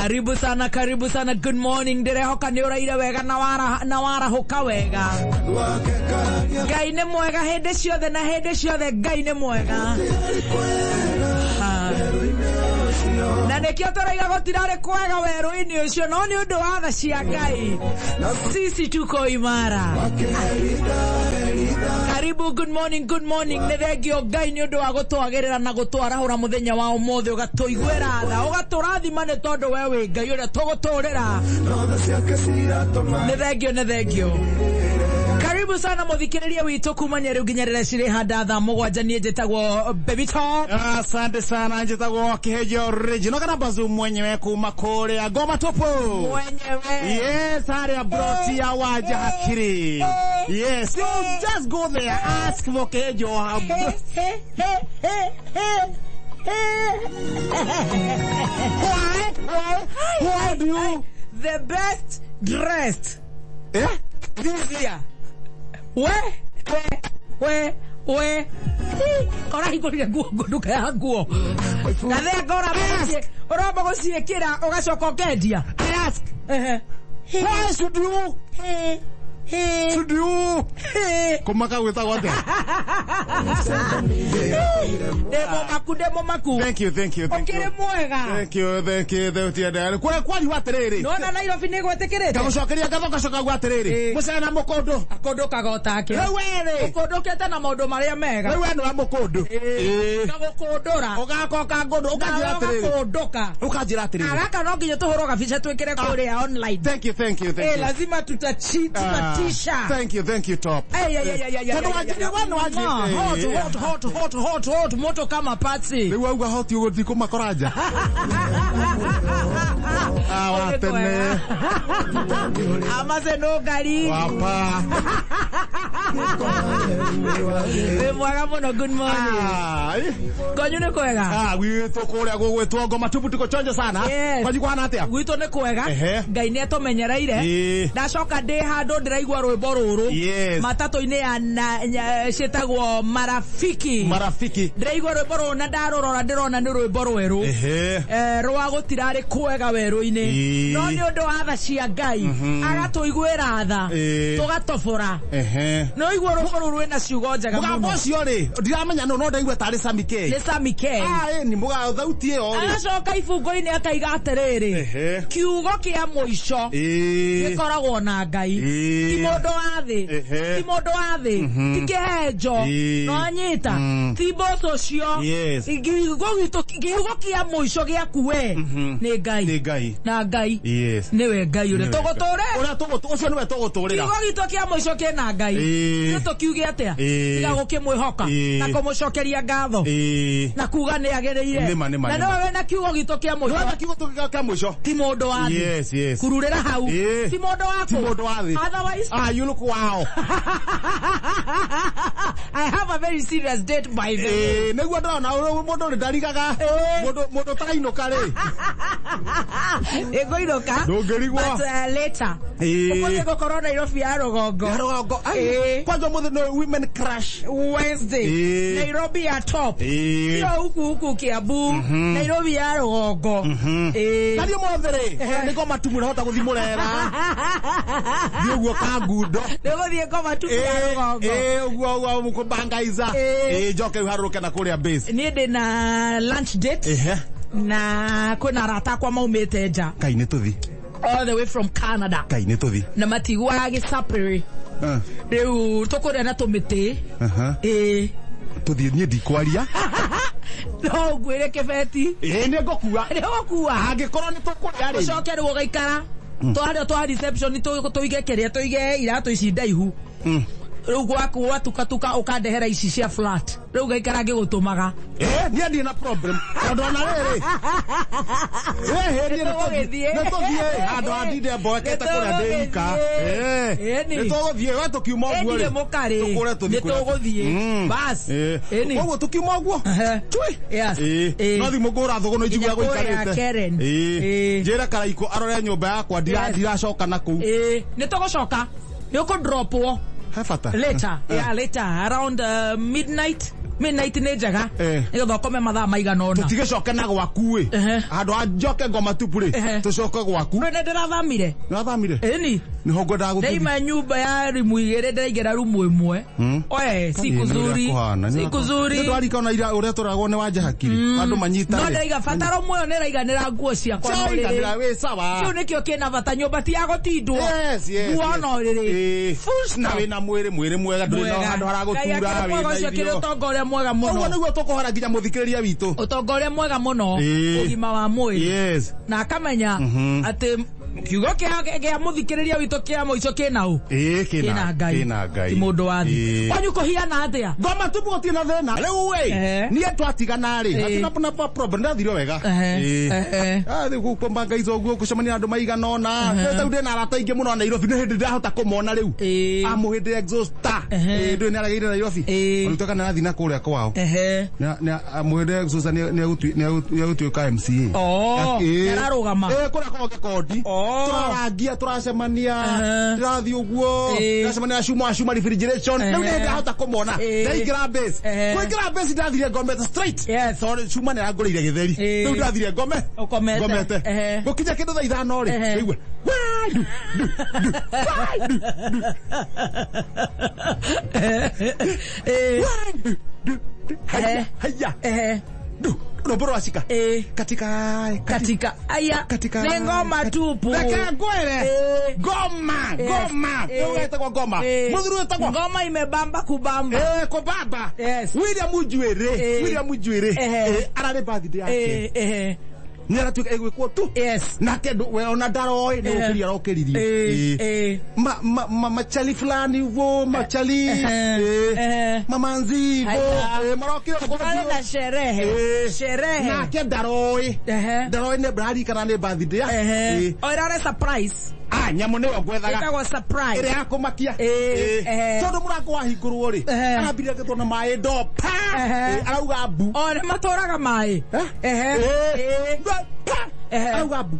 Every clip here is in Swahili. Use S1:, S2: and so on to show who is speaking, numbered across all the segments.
S1: Karibu sana, good morning. Ndirehoka ni uraira wega na wara hoka wega. Ngai nĩ mwega hĩndĩ ciothe na hĩndĩ ciothe Ngai nĩ mwega. Na nekio tũraiga gũtirarĩ kwega werũ-inĩ ũcio, no nĩ ũndũ wa tha cia Ngai sisi tuko imara. Karibu, good morning. Nĩ thengio Ngai nĩ ũndũ wa gũtwagĩrĩra na gũtwarahũra mũthenya wa ũmũthĩ, ũgatũiguĩra tha, ũgatũrathima nĩ tondũ we wĩ Ngai ũrĩa tũgũtũũrĩra. Nĩ thengio. Karibu sana muthikiriria witu kumanya riu nginya rĩrĩa cirĩ handa thaa 7. Niĩ njĩtagwo Baby Top.
S2: Asante sana, njĩtagwo Kĩhĩnjo Original kana Bazu mwenyewe kuma kũrĩa Ngoma Tupu.
S1: Mwenyewe.
S2: Yes, harĩa broti ya Wanja Hakiri. Yes, you just go there, ask for Kĩhĩnjo. Why do you
S1: the best dressed this year? We ora higurire nguo ya nguo na thega ora basi ora bago ciekira ugacoka ukendia. I ask
S2: why should you kumaka gwita gote.
S1: Demo maku.
S2: Thank you.
S1: Okire mwega.
S2: Thank you. Kwa ni waterere.
S1: No na Nairobi ni gwetekerete.
S2: Kamucokeria gacoka gwaterere. Mucana mukondo.
S1: Akondo kagota ake.
S2: Were.
S1: Ukondo kete na maundu maria mega.
S2: Wewe no amukondo.
S1: Gagukondora.
S2: Ugakoka ngondo ukajira aterere.
S1: Ugakondoka.
S2: Ukajira aterere.
S1: Araka no nginya tuhoro gabica twikire kuria online.
S2: Thank you.
S1: Lazima tutatisha.
S2: Thank you Top.
S1: Hot moto kama patsi.
S2: Ni wauga hot ugothi kumakoraja. Watene.
S1: Amaze no gari.
S2: Papa.
S1: Mwega muno, good morning. Gonyu ni kwega.
S2: Gwitũ kũrĩa gũgwĩtwo Ngoma Tupu tiko chonjo sana. Kwanyu kwana atĩa?
S1: Gwitũ nĩ kwega. Ngai nĩ atumenyereire. Ndacoka ndĩ handũ ndĩraigua rwĩmbo rũrũ. Matatũ-inĩ ya ciĩtagwo marafiki. Ndĩraigua rwĩmbo rũrũ na ndarũrora ndĩrona nĩ rwĩmbo rwerũ. Rwa gũtirarĩ kwega werũ-inĩ. No nĩ ũndũ wa tha cia Ngai agatũiguĩra tha tũgatobora. No igua rwĩmbo rũrũ rwĩna ciugo njega mũno.
S2: Mũgambo ũcio rĩ ndiramenya no ndaigua tarĩ Sammy K.
S1: Nĩ Sammy K.
S2: Ni mũgambo thauti ĩyo rĩ.
S1: Agacoka ibungo-inĩ akaiga atĩrĩrĩ. Kiugo kĩa mũico gĩkoragwo na Ngai. Ti mũndũ wa thĩ. Ti mũndũ wa thĩ. Ti kĩhenjo. No anyita. Ti mboco cio. Kiugo kĩa mũico gĩaku we nĩ Ngai. Na Ngai nĩwe Ngai ũrĩa tũgũtũũrĩra.
S2: Ũcio nĩwe tũgũtũũrĩra.
S1: Kiugo gitũ kĩa mũico kĩna Ngai. Nĩ tũkiuge atĩa? Tiga gũkĩmwĩhoka na kũmũcokeria ngatho na kuga nĩ agĩrĩire. Na no we na kiugo gitũ kĩa mũico. Ti mũndũ wa thĩ. Kururĩra hau. Ti mũndũ waku. Otherwise
S2: you look wow.
S1: I have a very serious date by the way.
S2: Nĩguo ndona mũndũ nĩ ndarigaga. Mũndũ tarainũka rĩ.
S1: Ĩgũinũka.
S2: Ndũngĩrigwo.
S1: But later. Ũkũthĩ gũkorwo Nairobi ya rũgongo.
S2: Kwanza mũthĩ no women crash.
S1: Wednesday. Nairobi ya top. Iyo huku Kiambu. Nairobi ya rũgongo.
S2: Kario mũthĩ rĩ. Nĩ Ngoma Tupu hota gũthi mũrera. Nĩguo kangundo.
S1: Nĩgũthiĩ Ngoma Tupu ya rũgongo.
S2: Ũguo mũkũbangaiza. Njoke harũke na kũrĩa base.
S1: Niĩ ndĩ na lunch date. Na kwĩna arata akwa maumĩte nja.
S2: Kai nĩ tũthi.
S1: All the way from Canada.
S2: Kai nĩ tũthi.
S1: Na matigua gĩcapĩrĩ. Rĩu tũkũrĩa na tũmĩtĩ.
S2: Tũthiĩ niĩ ndikwaria.
S1: No ngwĩre Kĩbeti.
S2: Nĩ ngũkua. Angĩkorwo nĩ tũkũrĩa rĩ.
S1: Ũcoke rĩu ũgaikara. Twarĩa twa reception tũige kĩrĩa tũige iratũ ici ndaihu. Rĩu gwatuka ũkandehera ici cia flat. Rĩu gaikara ngĩgũtũmaga.
S2: Niĩ ndĩ na problem. Tondũ ona rĩrĩ. Nĩ tũthiĩ handũ handinde mbokete kũrĩa ndĩika. Nĩ tũgũthiĩ we tũkiuma ũguo rĩ. Tũkũrĩa tũthiĩ.
S1: Nĩ tũgũthiĩ. Bas.
S2: Ũguo tũkiuma ũguo. No thimũ ngũra thũgũno njigua gũikarĩte. Njĩra Karaiko arore nyũmba yakwa ndiracoka na kũu.
S1: Nĩ tũgũcoka. Nĩ ũkũ drop wo.
S2: Later.
S1: Later around midnight. midnight nĩ njega nĩgetha ũkome mathaa maigana ũna
S2: tũtigĩcoke na gwaku handũ ha njoke ngoma tupu tũcoke gwaku
S1: nĩ ndĩrathamire
S2: ĩni nĩho ngwendaga gũthiĩ
S1: ndeima nyũmba ya rumu igĩrĩ ndĩraingĩra rumu ĩmwe oe siku zuri
S2: nĩtwarika ona ira ũrĩa tũragwo nĩ wanja hakiri andũ manyitane
S1: no ndaiga bataro muoyo nĩraiganĩra nguo ciakwa no rĩrĩ kĩu nĩkĩo kĩna bata nyũmba ti ya gũtindwo nguo no rĩrĩ
S2: na wĩna mwĩrĩ mwega ndũrĩ na handũ haragũtura
S1: wĩna irio ũtonga ũrĩa mwega mũno
S2: ũguo nĩguo tũkũhora nginya mũthikĩrĩria witũ
S1: ũtonga ũrĩa mwega mũno ũgima wa mwĩrĩ na akamenya atĩ kiugo kĩa mũthikĩrĩria witũ kĩa mũico kĩna kĩna Ngai ti mũndũ wa thĩ kwanyu kũhiana atĩa
S2: ngoma tupu gũtirĩ na thĩna rĩu niĩ twatigana hatina problem ndathire wega thĩ kũmbanga ico ũguo gũcemania andũ maigana ũna rĩu ndĩ na arata aingĩ mũno Nairobi nĩ hĩndĩ ndĩrahota kũmona rĩu amũhĩndĩ exhauster ndĩ nĩ aragĩire Nairobi ũrutaka na thina kũrĩa kwao amũhĩndĩ exhauster nĩ agũtuĩka MCA
S1: ararũgama
S2: kũrĩa kwao gĩkondi tũrarangia tũracemania ndĩrathiĩ ũguo ndĩracemania cuma refrigeration rĩu nĩ ndĩrahota kũmona ndaingĩra base kũingĩra base ndathire ngomete straight cuma nĩ arangũrĩire gĩtheri rĩu ndathire ngomete gũkinya kĩndũ thaa ithano rĩ rĩu haya Roboro asika katika aya ni ngoma tupu reka ngwere ngoma unaita kwa ngoma mudhuru unaita
S1: ngoma imebamba kubamba
S2: kubamba William Mujwere arare birthday yake ni aratuka egwikwo tu na kendo we ona daroi ni ukiria rokeririe machali fulani vo machali mamanzi vo marokira
S1: kwa sherehe
S2: na ke daroi ne bradi kana ne birthday
S1: oirare surprise
S2: nyamo nĩ ngwethaga
S1: ĩtagwo surprise
S2: ĩrĩa ya kũmakia tondũ mũrango wahingũrwo rĩ arambire gĩtwo na maĩ ndo arauga mbu
S1: nĩ matũraga maĩ
S2: arauga mbu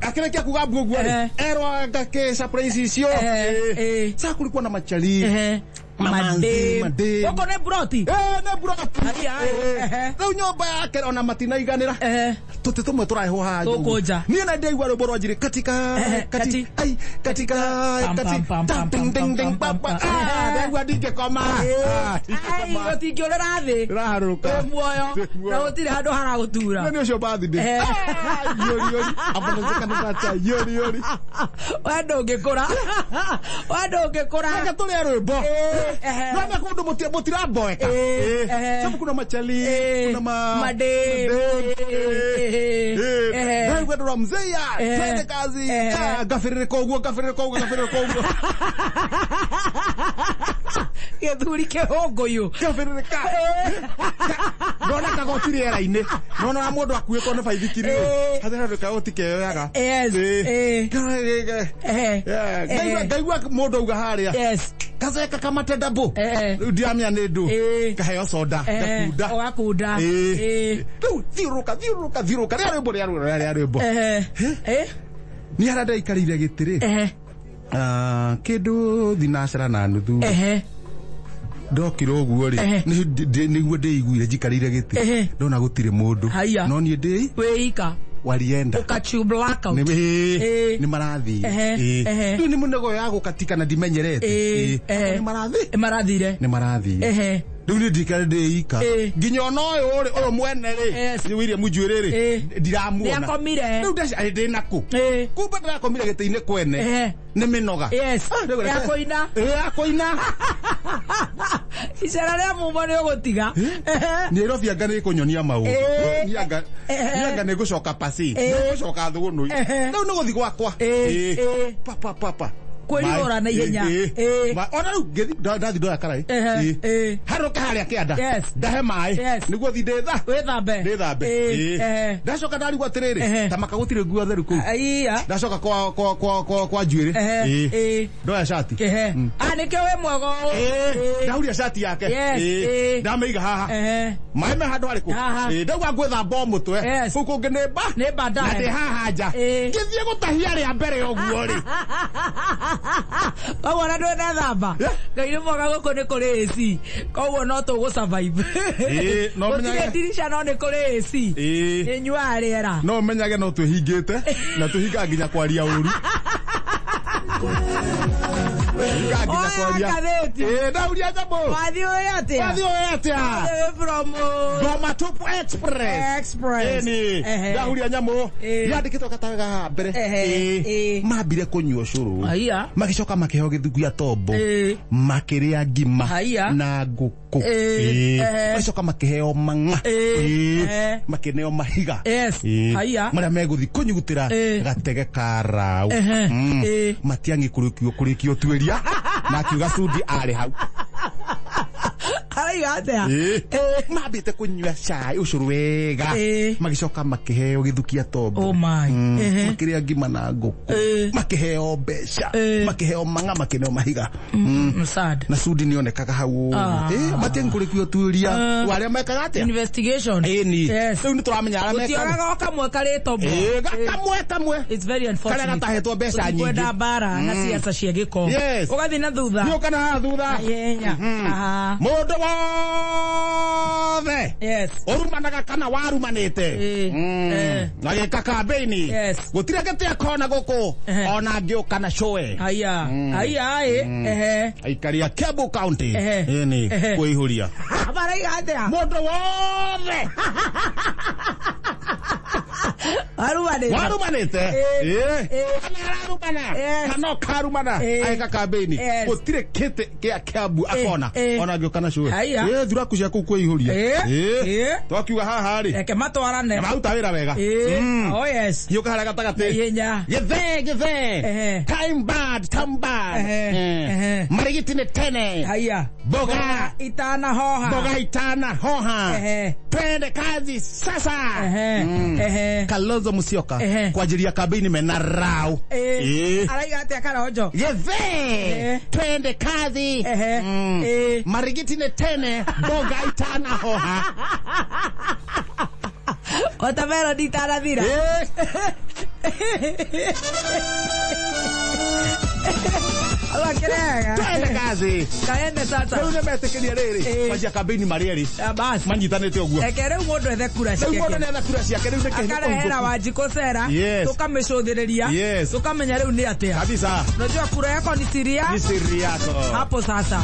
S2: akĩrĩkia kuga mbu ũguo rĩ erwa ngake surprise icio kulikuwa na machali
S1: Made oko ne broti
S2: ne broti rĩu nyũmba yake ona matinaiganĩra tũtĩ tũmwe tũraheho haha niĩ na ndaigua rwĩmbo rwa njĩrĩ ndaigua ndingĩkoma
S1: gũtingĩũrĩra thĩ
S2: raharũka
S1: muoyo na gũtirĩ handũ haragũtura
S2: nĩ ũcio birthday yori
S1: we ndũngĩkũra
S2: reke tũrĩe rwĩmbo Nana kundu mutira boeka. Sabu kuna machali, kuna
S1: made.
S2: Wewe ndo mzee twende kazi. Gafirire kogo.
S1: Gethuri ke hogo yo.
S2: Gafirire ka. Nona kagotiri era-ini. Nona mundu akuĩtwo nĩ baithikiri. Hathera rũkaũtike yo yaga. Ngaigua mundu auga harĩa. Kazeka kama tedabo ndiamia nedo kaheyo soda
S1: gakunda
S2: thiruka ria rwimbo ni harada ikarire gitiri kindu thinacera na nuthu ndokira uguo ri niguo ndĩiguire njikarire giti ndona gutire mundu no nie ndi
S1: wĩika
S2: walienda
S1: ukachu blackout
S2: ni marathi ni munego ya gukatika na dimenyerete ni marathi riu ni ndikare ndiika nginya ona uyu mwene ri ni William Mujwere ri ndiramuona
S1: yakomire
S2: riu ndi naku kumbe ndirakomire giti-ini kwene ni minoga yakoina
S1: icera ria mumbo ni ugutiga
S2: ni Nairobi anga ni kunyonia maundu nianga ni gucoka pasi ni gucoka thugunu riu ni guthi gwakwa papa
S1: kwĩrora na ihenya
S2: ona rĩu ndathi ndoya karai harũka harĩa kĩanda ndahe maĩ nĩguo thi ndĩthambe ndacoka ndarigwo atĩrĩrĩ ta makagũtirĩ nguo theru kũu ndacoka kwa njuĩrĩ ndoya shati
S1: nĩkĩo wĩ mwego
S2: ndahuria shati yake ndamĩiga haha maĩ me handũ harĩkũ ndauga ngwĩthamba mũtwe kũu kũngĩ nĩ mba na ndĩ haha nja ngĩthiĩ gũtahia rĩa mbere ũguo rĩ
S1: Wana ndo na thamba. Ngai mwaga guko ni kuri AC. Koguo no tugu survive.
S2: No menyage
S1: dirisha no ni kuri AC. Inyua riera.
S2: No menyage no tuhingite na tuhinga nginya kwaria uru. Dauria jambo.
S1: Wathio atia.
S2: Goma Tupu Express. Dauria nyamo. Yandikitwo gataga mbere. Mambire kunyua curu. Magicoka makiheo githugu ya tombo. Makiria ngima na nguku. Magicoka makiheo manga. Makineo mahiga. Maria meguthi kunyugutira gatege karau. Matiangi kurikio tweria na kiuga Sudi ari hau.
S1: Ai atia.
S2: Mambite kunyua cai ucuru wega. Magicoka makiheo githukia tombo.
S1: Oh my.
S2: Makiria ngima na nguku. Makiheo mbeca. Makiheo manga makineo mahiga.
S1: Sad.
S2: Na Sudi nionekaga hau. Matiangi kurikio tweria. Wale mekaga atia.
S1: Investigation.
S2: Yes. Riu nituramenya ara mekaga.
S1: Utiaraga kamwe kari tombo.
S2: Kamwe.
S1: It's very unfortunate.
S2: Kana gatahetwo mbeca nyingi.
S1: Kwenda bara na siasa cia giko. Ugathi na thutha.
S2: Nio kana thutha. Mundu wothe. Urumanaga kana warumanite. Na gika kambeini. Gutire gete akona guku. Ona ngiuka na showe. Aikaria Kiambu County. Ni kuihuria.
S1: Baraigatea.
S2: Mundu wothe. Warumanite. Kana karumana. Aika kambeini. Gutire kete kia Kiambu akona. Ona ngiuka na showe. Thura kucia ku kuihuria. Twakiuga haha ri.
S1: Eke matwarane.
S2: Mauta wira wega.
S1: Oh yes.
S2: Yuka hara gatagati.
S1: Yenya.
S2: Githe. Time bad. Marigiti ne tene. Boga
S1: itana hoha.
S2: Twende kazi sasa. Kalonzo Musyoka kwa ajili ya kabini mena rau.
S1: Araiga atia karaojo.
S2: Yeve. Twende kazi. Marigiti ne tene. Boga itana hoha.
S1: Otamero di taradira. Allora kerega.
S2: Twende kazi.
S1: Kaende sasa.
S2: Wewe umetekelia riri. Majia kabini marieri.
S1: Basi.
S2: Manyitanete oguo.
S1: Ekere mundu ethe kura ciake.
S2: Mundu ethe kura ciake riu neke.
S1: Akarehera Wanjiku Cera. Tukamicũthĩrĩria. Tukamenya riu ni atia.
S2: Kabisa.
S1: Unajua kura yako ni siri yako.
S2: Ni siri yako.
S1: Hapo sasa.